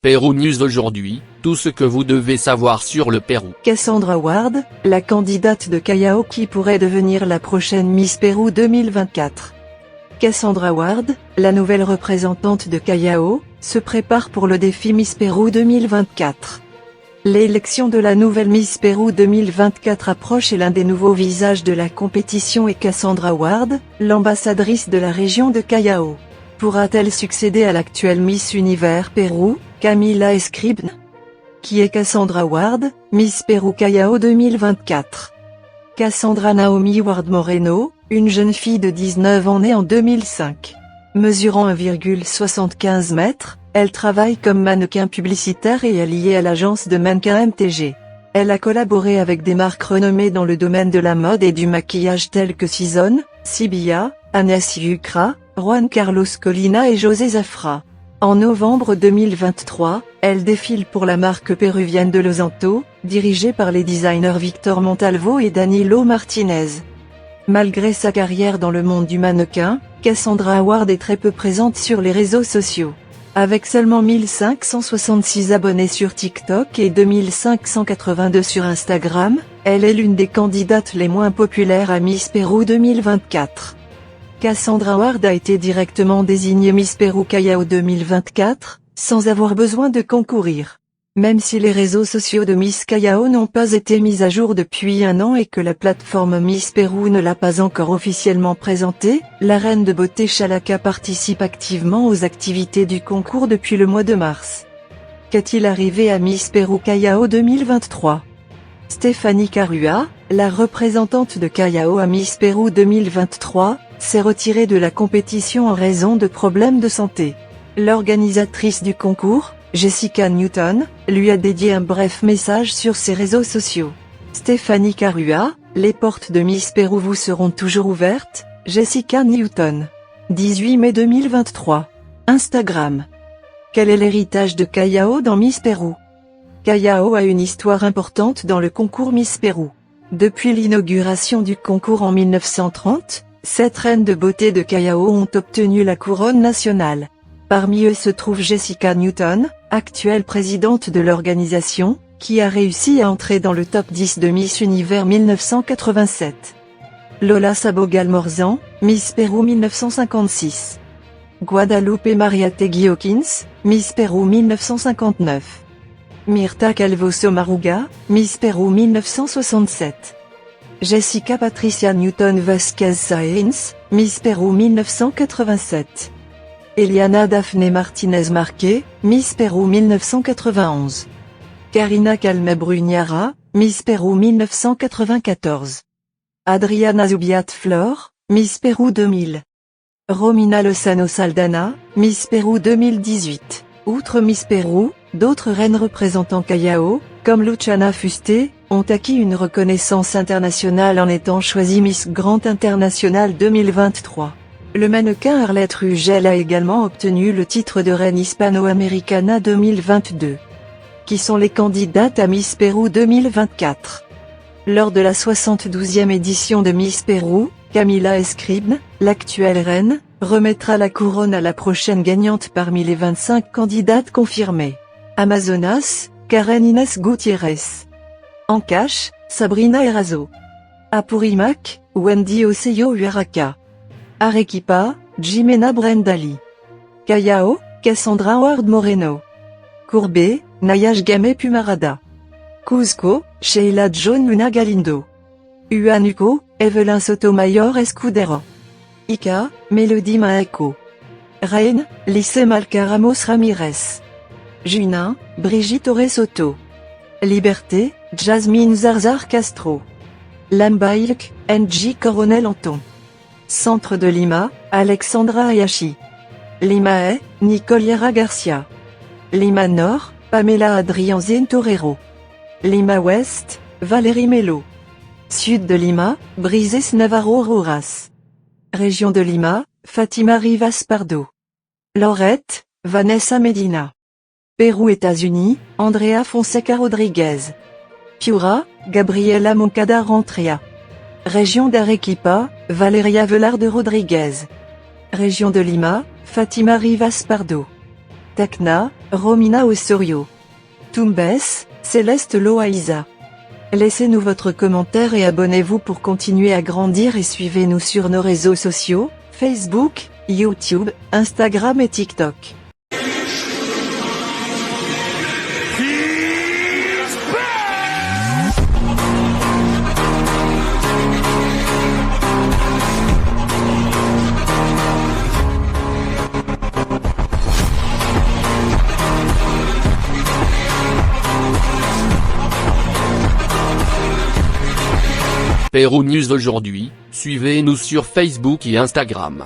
Pérou News aujourd'hui, tout ce que vous devez savoir sur le Pérou. Cassandra Ward, la candidate de Callao qui pourrait devenir la prochaine Miss Pérou 2024. Cassandra Ward, la nouvelle représentante de Callao, se prépare pour le défi Miss Pérou 2024. L'élection de la nouvelle Miss Pérou 2024 approche et l'un des nouveaux visages de la compétition est Cassandra Ward, l'ambassadrice de la région de Callao. Pourra-t-elle succéder à l'actuelle Miss Univers Pérou, Camila Escribne? Qui est Cassandra Ward, Miss Pérou Callao 2024? Cassandra Naomi Ward Moreno, une jeune fille de 19 ans née en 2005. Mesurant 1,75 m, elle travaille comme mannequin publicitaire et est liée à l'agence de mannequins MTG. Elle a collaboré avec des marques renommées dans le domaine de la mode et du maquillage telles que Season, Sibia, Agnès Yucra, Juan Carlos Colina et José Zafra. En novembre 2023, elle défile pour la marque péruvienne de Losanto, dirigée par les designers Victor Montalvo et Danilo Martinez. Malgré sa carrière dans le monde du mannequin, Cassandra Ward est très peu présente sur les réseaux sociaux. Avec seulement 1566 abonnés sur TikTok et 2582 sur Instagram, elle est l'une des candidates les moins populaires à Miss Pérou 2024. Cassandra Ward a été directement désignée Miss Pérou Callao 2024, sans avoir besoin de concourir. Même si les réseaux sociaux de Miss Callao n'ont pas été mis à jour depuis un an et que la plateforme Miss Pérou ne l'a pas encore officiellement présentée, la reine de beauté Chalaka participe activement aux activités du concours depuis le mois de mars. Qu'est-il arrivé à Miss Pérou Callao 2023? Stéphanie Carua, la représentante de Callao à Miss Pérou 2023, s'est retirée de la compétition en raison de problèmes de santé. L'organisatrice du concours, Jessica Newton, lui a dédié un bref message sur ses réseaux sociaux. Stéphanie Carua, les portes de Miss Pérou vous seront toujours ouvertes, Jessica Newton. 18 mai 2023. Instagram. Quel est l'héritage de Callao dans Miss Pérou? Callao a une histoire importante dans le concours Miss Pérou. Depuis l'inauguration du concours en 1930, 7 reines de beauté de Callao ont obtenu la couronne nationale. Parmi eux se trouve Jessica Newton, actuelle présidente de l'organisation, qui a réussi à entrer dans le top 10 de Miss Univers 1987. Lola Sabogal-Morzan, Miss Pérou 1956. Guadalupe Maria Tegui Hawkins, Miss Pérou 1959. Mirta Calvoso Maruga, Miss Pérou 1967. Jessica Patricia Newton Vasquez Sáenz, Miss Pérou 1987. Eliana Daphne Martinez Marquez, Miss Pérou 1991. Karina Calme Bruniara, Miss Pérou 1994. Adriana Zubiat Flor, Miss Pérou 2000. Romina Lozano Saldana, Miss Pérou 2018. Outre Miss Pérou, d'autres reines représentant Callao, comme Luciana Fuste, ont acquis une reconnaissance internationale en étant choisies Miss Grand International 2023. Le mannequin Arlette Rugel a également obtenu le titre de reine hispano-americana 2022. Qui sont les candidates à Miss Pérou 2024? Lors de la 72e édition de Miss Pérou, Camila Escribne, l'actuelle reine, remettra la couronne à la prochaine gagnante parmi les 25 candidates confirmées. Amazonas, Karen Inés Gutiérrez. Ancash, Sabrina Erazo. Apurimac, Wendy Oseyo Huaraca. Arequipa, Jimena Brendali. Callao, Cassandra Ward Moreno. Courbet, Nayash Game Pumarada. Cuzco, Sheila John Luna Galindo. Huánuco, Evelyn Sotomayor Escudero. Ica, Melody Maeko. Reine, Lycée Malca Ramos Ramirez. Junin, Brigitte Oré Soto. Liberté, Jasmine Zarzar Castro. Lambailk, NG Coronel Anton. Centre de Lima, Alexandra Ayashi. Limae, Nicoliera Garcia. Lima Nord, Pamela Adrianzien Torero. Lima Ouest, Valérie Melo. Sud de Lima, Brises Navarro Roras. Région de Lima, Fatima Rivas Pardo. Lorette, Vanessa Medina. Pérou États-Unis, Andrea Fonseca Rodriguez. Piura, Gabriela Moncada Rentria. Région d'Arequipa, Valeria Velarde Rodriguez. Région de Lima, Fatima Rivas Pardo. Tekna, Romina Osorio. Tumbes, Céleste Loaïsa. Laissez-nous votre commentaire et abonnez-vous pour continuer à grandir et suivez-nous sur nos réseaux sociaux, Facebook, YouTube, Instagram et TikTok. Pérou News aujourd'hui, suivez-nous sur Facebook et Instagram.